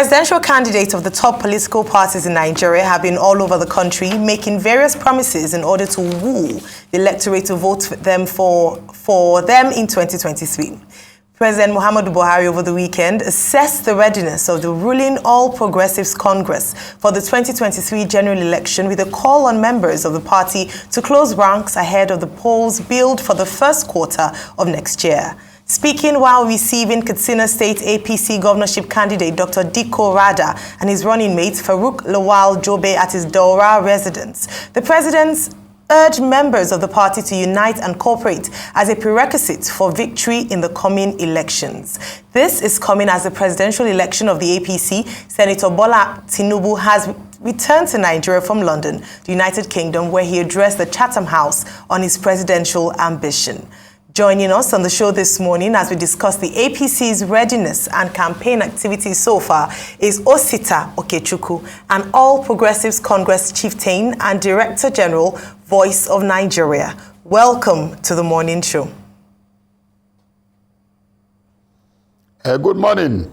Presidential candidates of the top political parties in Nigeria have been all over the country making various promises in order to woo the electorate to vote for them in 2023. President Muhammadu Buhari over the weekend assessed the readiness of the ruling All Progressives Congress for the 2023 general election with a call on members of the party to close ranks ahead of the polls billed for the first quarter of next year. Speaking while receiving Katsina State APC governorship candidate Dr. Dikko Rada and his running mate Farouk Lawal Jobe at his Daura residence, the president urged members of the party to unite and cooperate as a prerequisite for victory in the coming elections. This is coming as the presidential election of the APC. Senator Bola Tinubu has returned to Nigeria from London, the United Kingdom, where he addressed the Chatham House on his presidential ambition. Joining us on the show this morning as we discuss the APC's readiness and campaign activities so far is Osita Okechukwu, an All Progressives Congress chieftain and Director General, Voice of Nigeria. Welcome to the morning show. Good morning,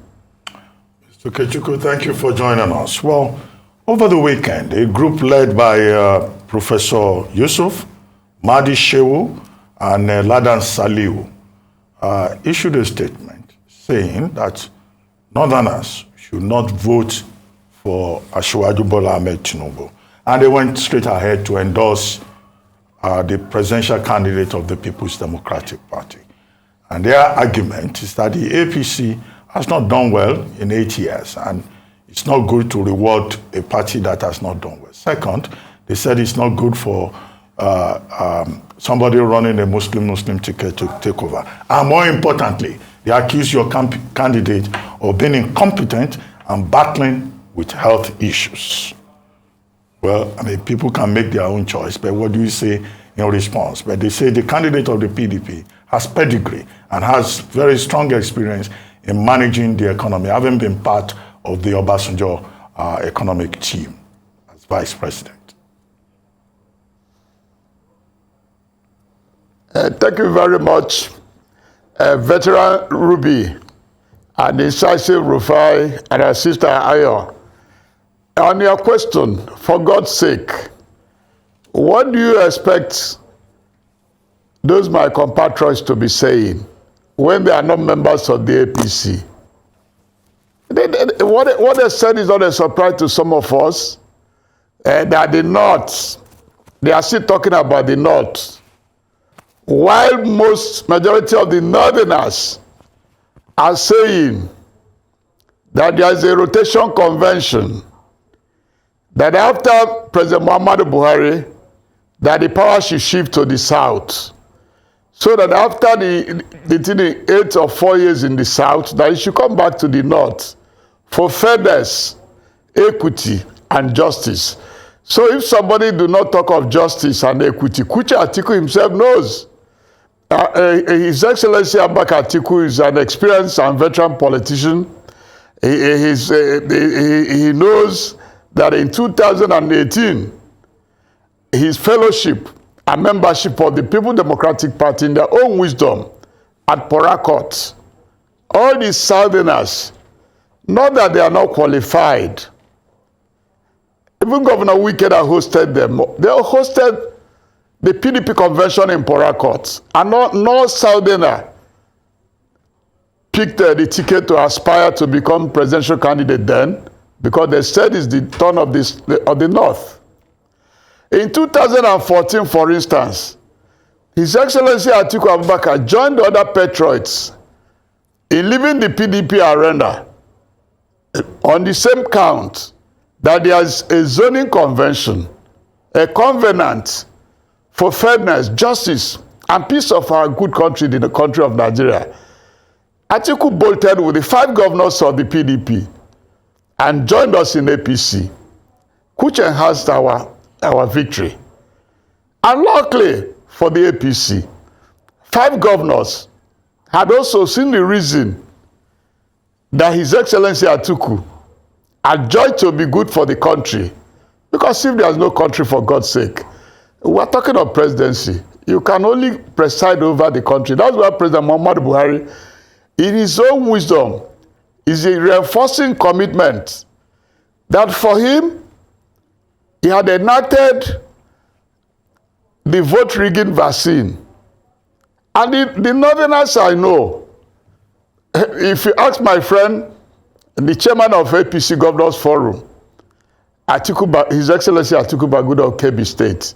Mr. Okechukwu. Thank you for joining us. Well, over the weekend, a group led by Professor Yusuf, Mahdi Shehu, and Ladan Saliu issued a statement saying that Northerners should not vote for Asiwaju Bola Ahmed Tinubu. And they went straight ahead to endorse the presidential candidate of the People's Democratic Party. And their argument is that the APC has not done well in 8 years, and it's not good to reward a party that has not done well. Second, they said it's not good for somebody running a Muslim ticket to take over. And more importantly, they accuse your candidate of being incompetent and battling with health issues. Well, I mean, people can make their own choice, but what do you say in response? But they say the candidate of the PDP has pedigree and has very strong experience in managing the economy, having been part of the Obasanjo economic team as vice president. Thank you very much, veteran Ruby and incisive Rufai and our sister Ayo. On your question, for God's sake, what do you expect those my compatriots to be saying when they are not members of the APC? What they said is not a surprise to some of us. That the North, they are still talking about the North. While majority of the Northerners are saying that there is a rotation convention, that after President Muhammadu Buhari, that the power should shift to the South. So that after the 8 or 4 years in the South, that it should come back to the North for fairness, equity, and justice. So if somebody do not talk of justice and equity, which Atiku himself knows, His Excellency Abubakar Atiku is an experienced and veteran politician. He knows that in 2018, his fellowship and membership of the People's Democratic Party in their own wisdom at Porakot, all these Southerners, not that they are not qualified. Even Governor Wike that hosted them, they hosted the PDP convention in Porakot, and no Southerner picked the ticket to aspire to become presidential candidate then, because they said it's the turn of the North. In 2014, for instance, His Excellency Atiku Abubakar joined the other patriots in leaving the PDP arena on the same count that there is a zoning convention, a covenant for fairness, justice, and peace of our good country, the country of Nigeria. Atiku bolted with the 5 governors of the PDP and joined us in APC, which enhanced our victory. And luckily for the APC, 5 governors had also seen the reason that His Excellency Atiku had joined to be good for the country. Because if there is no country, for God's sake, we are talking of presidency. You can only preside over the country. That's why President Muhammadu Buhari, in his own wisdom, is a reinforcing commitment that for him, he had enacted the vote rigging vaccine. And the Northerners I know, if you ask my friend, the chairman of APC Governors Forum, Atiku, His Excellency Atiku Bagudo of Kebbi State,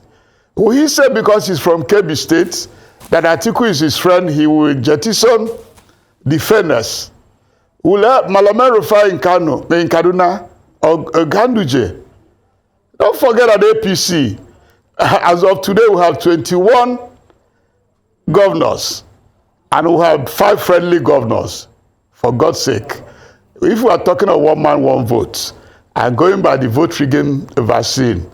will he say because he's from Kebbi State that Atiku is his friend, he will jettison the fairness? Will Malame Rufai in Kaduna, or Ganduje? Don't forget that APC, as of today, we have 21 governors, and we have 5 friendly governors, for God's sake. If we are talking of one man, one vote, and going by the vote rigging vaccine,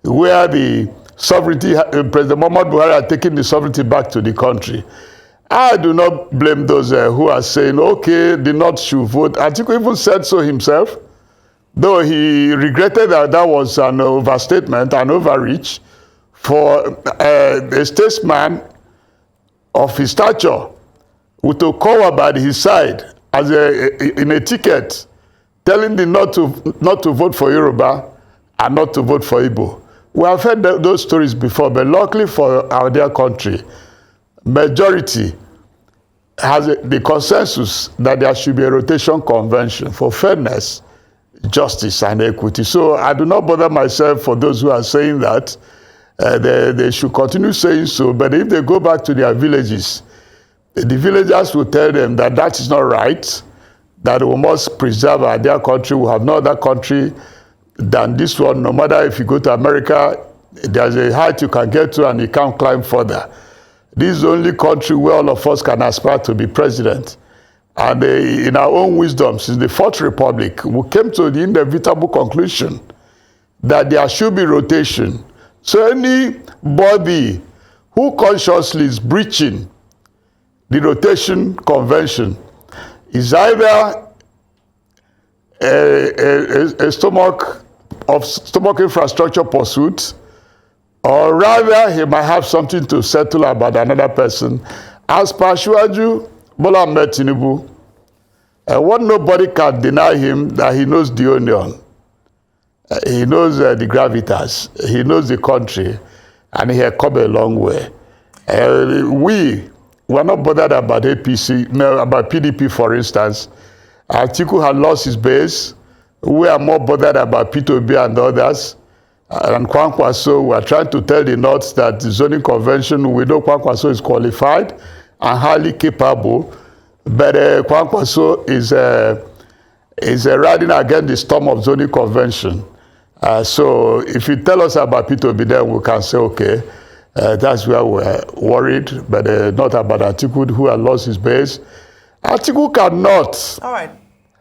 where the sovereignty, President Muhammad Buhari had taken the sovereignty back to the country, I do not blame those who are saying, okay, the North should vote. Atiku even said so himself, though he regretted that that was an overstatement, an overreach for a statesman of his stature with a cover by his side as in a ticket telling the not to vote for Yoruba and not to vote for Igbo. We have heard those stories before, but luckily for our dear country, majority has the consensus that there should be a rotation convention for fairness, justice, and equity. So I do not bother myself for those who are saying that. They should continue saying so, but if they go back to their villages, the villagers will tell them that that is not right, that we must preserve our dear country. We have no other country than this one. No matter if you go to America, there's a height you can get to and you can't climb further. This is the only country where all of us can aspire to be president. And in our own wisdom, since the Fourth Republic, we came to the inevitable conclusion that there should be rotation. So anybody who consciously is breaching the rotation convention is either a stomach infrastructure pursuit, or rather he might have something to settle about another person. As per Asiwaju Bola Ahmed Tinubu, what nobody can deny him that he knows the onion. He knows the gravitas, he knows the country, and he has come a long way. We're not bothered about APC, no, about PDP, for instance. Atiku had lost his base. We are more bothered about P2B and others. And Kwankwaso, we are trying to tell the North that the zoning convention, we know Kwankwaso is qualified and highly capable, but Kwankwaso is riding against the storm of zoning convention. So if you tell us about P2B, then we can say, okay, that's where we're worried, but not about Atiku, who has lost his base. Atiku cannot. All right.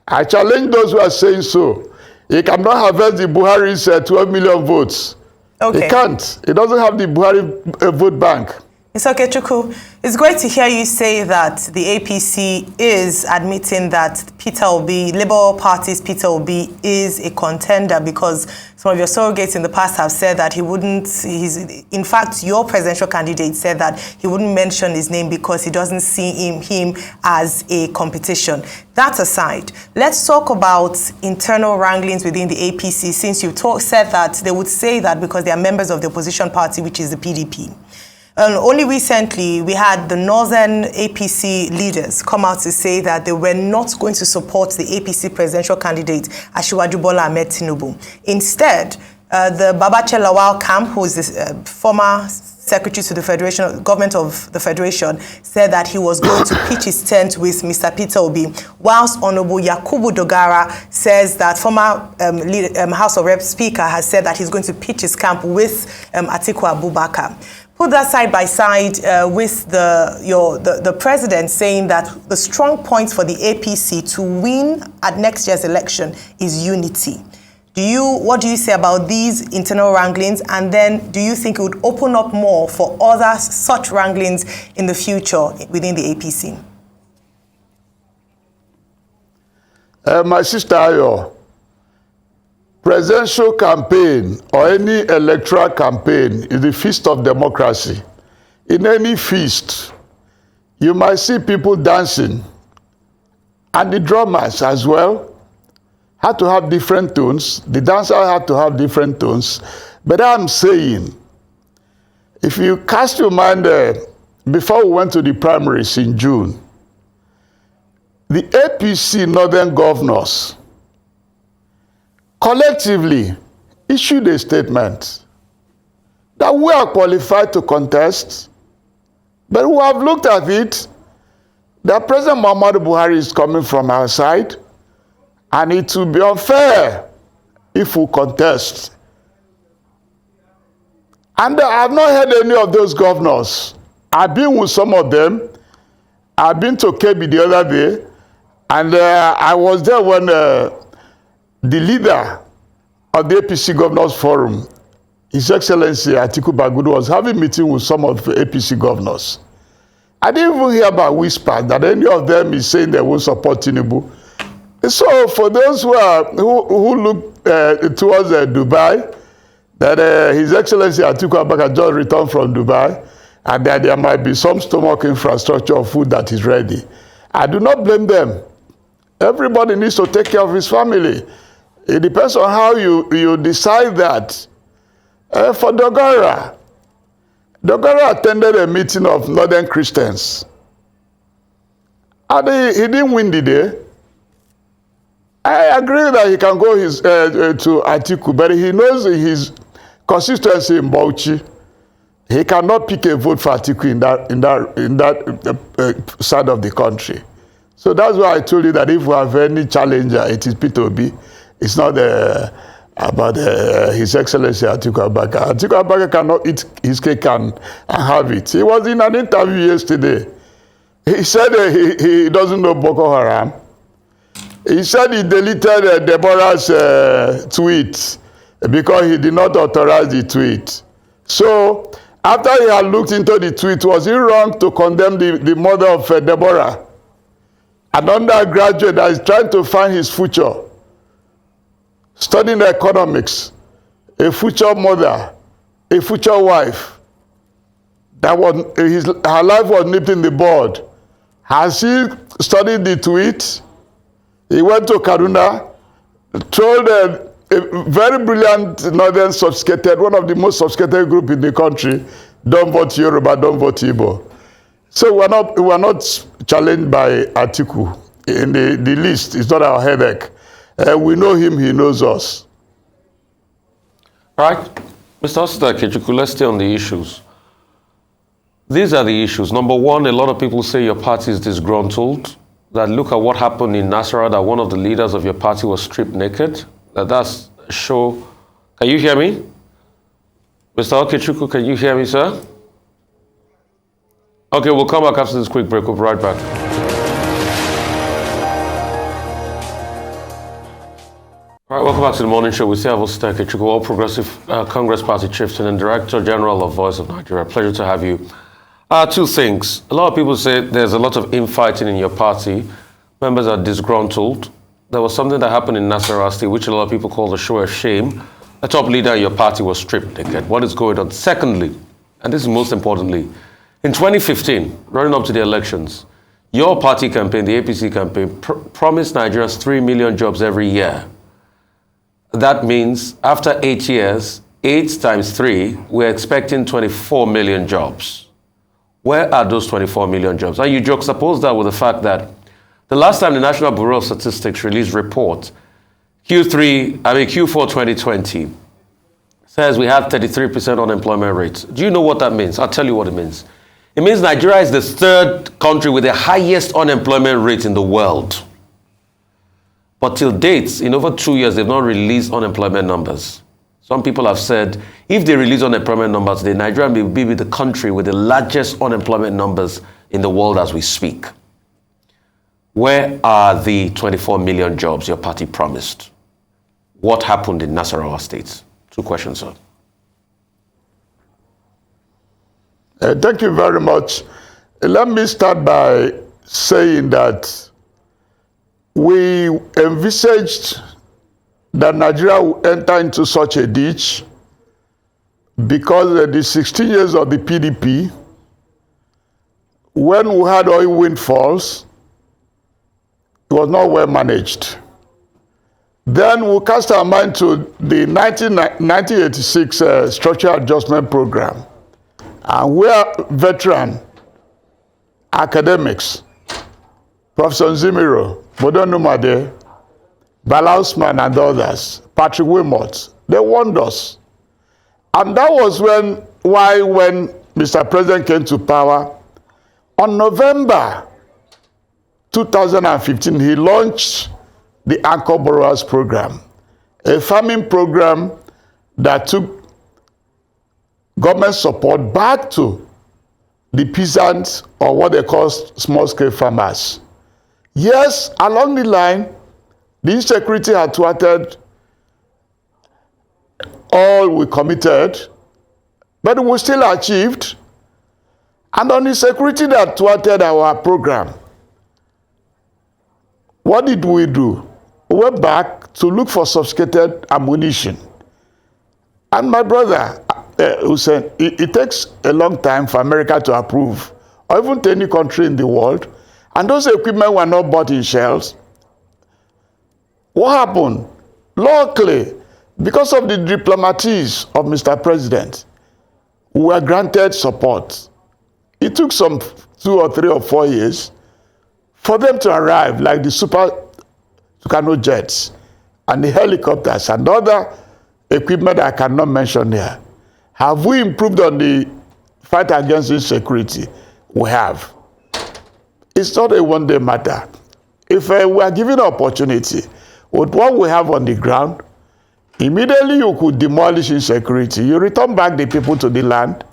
I challenge those who are saying so. He cannot harvest the Buharis 12 million votes. Okay. He can't. He doesn't have the Buhari vote bank. Mr. Okechukwu, it's great to hear you say that the APC is admitting that Peter Obi, Labour Party's Peter Obi, is a contender, because some of your surrogates in the past have said that he wouldn't, in fact, your presidential candidate said that he wouldn't mention his name because he doesn't see him as a competition. That aside, let's talk about internal wranglings within the APC, since you said that they would say that because they are members of the opposition party, which is the PDP. Only recently, we had the Northern APC leaders come out to say that they were not going to support the APC presidential candidate, Asiwaju Bola Ahmed Tinubu. Instead, the Babache Lawal camp, who is the former secretary to the Federation, government of the Federation, said that he was going to pitch his tent with Mr. Peter Obi, whilst Honorable Yakubu Dogara says that former House of Reps Speaker has said that he's going to pitch his camp with Atiku Abubakar. Put that side by side with the president saying that the strong point for the APC to win at next year's election is unity. What do you say about these internal wranglings? And then do you think it would open up more for other such wranglings in the future within the APC? My sister Ayo, presidential campaign or any electoral campaign is the feast of democracy. In any feast, you might see people dancing And the drummers as well had to have different tones. The dancers had to have different tones. But I'm saying, if you cast your mind before we went to the primaries in June, the APC Northern Governors collectively issued a statement that we are qualified to contest, but we have looked at it, that President Muhammadu Buhari is coming from our side, and it will be unfair if we contest. And I have not heard any of those governors. I've been with some of them. I've been to KB the other day, and I was there when the leader of the APC Governors Forum, His Excellency Atiku was having a meeting with some of the APC governors. I didn't even hear about whispers that any of them is saying they will support Tinubu. So for those who look towards Dubai, that His Excellency Atiku Abubakar just returned from Dubai, and that there might be some stomach infrastructure of food that is ready. I do not blame them. Everybody needs to take care of his family. It depends on how you decide that. For Dogara attended a meeting of Northern Christians. And he didn't win the day. I agree that he can go to Atiku, but he knows his constituency in Bauchi. He cannot pick a vote for Atiku in that side of the country. So that's why I told you that if we have any challenger, it is P2B. It's not about His Excellency Atiku Abubakar. Atiku Abubakar cannot eat his cake and have it. He was in an interview yesterday. He said he doesn't know Boko Haram. He said he deleted Deborah's tweet because he did not authorize the tweet. So after he had looked into the tweet, was he wrong to condemn the mother of Deborah? An undergraduate that is trying to find his future, studying economics, a future mother, a future wife, her life was nipped in the bud. Has he studied the tweet? He went to Kaduna, told a very brilliant northern sophisticated, one of the most sophisticated group in the country, don't vote Yoruba, don't vote Igbo. So we're not challenged by Atiku in the list. It's not our headache. We know him, he knows us. All right. Mr. Osita Okechukwu, let's stay on the issues. These are the issues. Number one, a lot of people say your party is disgruntled. That look at what happened in Nasarawa, that one of the leaders of your party was stripped naked. That's a show. Can you hear me? Mr. Okechukwu, can you hear me, sir? Okay, we'll come back after this quick break. We'll be right back. All right, welcome back to the morning show. We still have Osita Okechukwu, All Progressive Congress Party Chieftain and Director General of Voice of Nigeria. Pleasure to have you. Two things. A lot of people say there's a lot of infighting in your party. Members are disgruntled. There was something that happened in Nasarawa State, which a lot of people call the show of shame. A top leader in your party was stripped naked. What is going on? Secondly, and this is most importantly, in 2015, running up to the elections, your party campaign, the APC campaign, promised Nigerians 3 million jobs every year. That means after 8 years, 8 times 3, we're expecting 24 million jobs. Where are those 24 million jobs? And you juxtapose that with the fact that the last time the National Bureau of Statistics released report, Q4 2020, says we have 33% unemployment rate. Do you know what that means? I'll tell you what it means. It means Nigeria is the third country with the highest unemployment rate in the world. But till date, in over 2 years, they've not released unemployment numbers. Some people have said, if they release unemployment numbers today, Nigeria may be the country with the largest unemployment numbers in the world as we speak. Where are the 24 million jobs your party promised? What happened in Nasarawa State? 2 questions, sir. Thank you very much. Let me start by saying that we envisaged that Nigeria will enter into such a ditch because the 16 years of the PDP, when we had oil windfalls, It was not well managed. Then we cast our mind to the 1986 Structural Adjustment Program, and where veteran academics, Professor Nzimiro, Bodo Numade, Bala Usman and others, Patrick Wilmot, they warned us. And that was when Mr. President came to power, on November 2015, he launched the Anchor Borrowers Program, a farming program that took government support back to the peasants, or what they call small-scale farmers. Yes, along the line, the insecurity had thwarted all we committed, but we still achieved. And on the security that thwarted our program, what did we do? We went back to look for sophisticated ammunition. And my brother, who said it takes a long time for America to approve, or even to any country in the world, and those equipment were not bought in shells. What happened? Luckily, because of the diplomatics of Mr. President, we were granted support. It took some 2 or 3 or 4 years for them to arrive, like the Super Tucano jets and the helicopters and other equipment I cannot mention here. Have we improved on the fight against insecurity? We have. It's not a one-day matter. If we are given an opportunity, with what we have on the ground, immediately you could demolish insecurity. You return back the people to the land,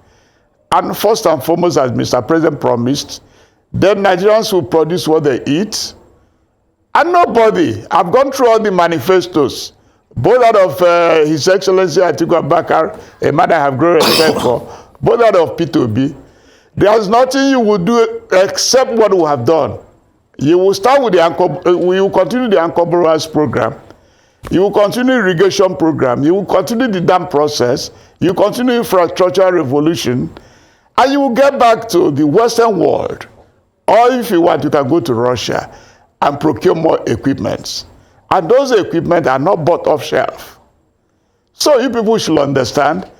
and first and foremost, as Mr. President promised, then Nigerians will produce what they eat. And nobody, I've gone through all the manifestos, both out of His Excellency Atiku Abubakar, a man I have great respect for, both out of P2B. There's nothing you will do except what we have done. You will start with we will continue the Anchor Borrowers Program. You will continue irrigation program. You will continue the dam process. You will continue infrastructure revolution. And you will get back to the Western world. Or if you want, you can go to Russia and procure more equipments. And those equipment are not bought off shelf. So you people should understand,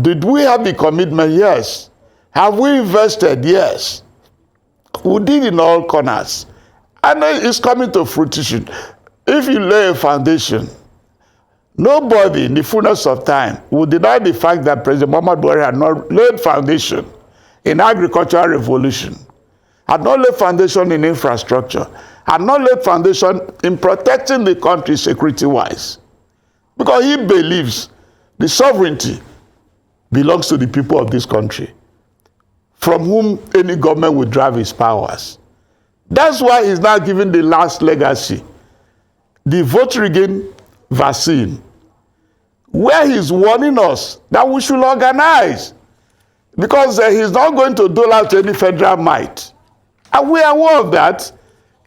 did we have the commitment? Yes. Have we invested? Yes. We did in all corners. And it's coming to fruition. If you lay a foundation, nobody in the fullness of time will deny the fact that President Muhammadu Buhari had not laid foundation in agricultural revolution, had not laid foundation in infrastructure, had not laid foundation in protecting the country security-wise. Because he believes the sovereignty belongs to the people of this country, from whom any government will drive his powers. That's why he's now giving the last legacy, the vote rigging vaccine, where he's warning us that we should organize, because he's not going to dole out any federal might. And we are aware of that.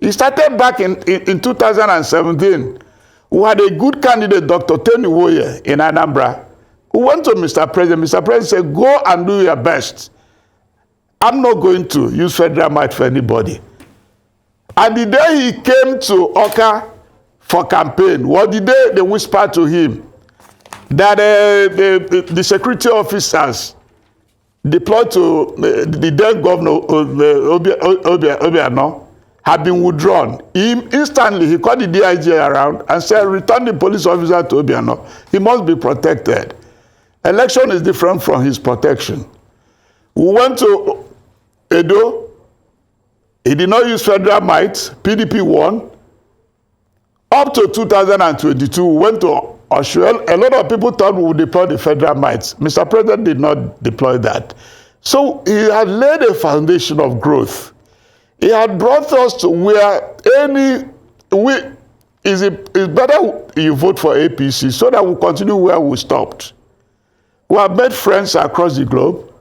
He started back in 2017. We had a good candidate, Dr. Tony Woye in Anambra, who went to Mr. President. Mr. President said, go and do your best. I'm not going to use federal might for anybody. And the day he came to Oka for campaign, what the day they whispered to him that the security officers deployed to the then governor Obiano had been withdrawn. Instantly, he called the DIG around and said, return the police officer to Obiano. He must be protected. Election is different from his protection. We went to Edo. He did not use federal might. PDP won. Up to 2022, we went to Oshuel. A lot of people thought we would deploy the federal might. Mr. President did not deploy that. So he had laid a foundation of growth. He had brought us to where it's better you vote for APC so that we continue where we stopped. We have made friends across the globe.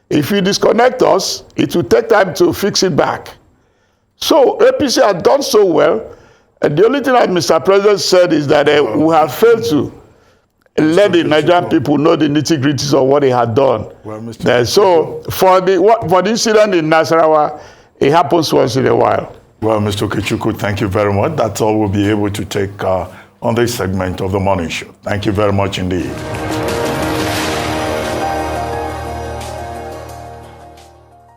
If you disconnect us, it will take time to fix it back. So APC had done so well. And the only thing that Mr. President said is that we have failed to let the Nigerian people know the nitty-gritties of what he had done. Well, so for the incident in Nasarawa, it happens once in a while. Well, Mr. Okechukwu, thank you very much. That's all we'll be able to take on this segment of the morning show. Thank you very much indeed.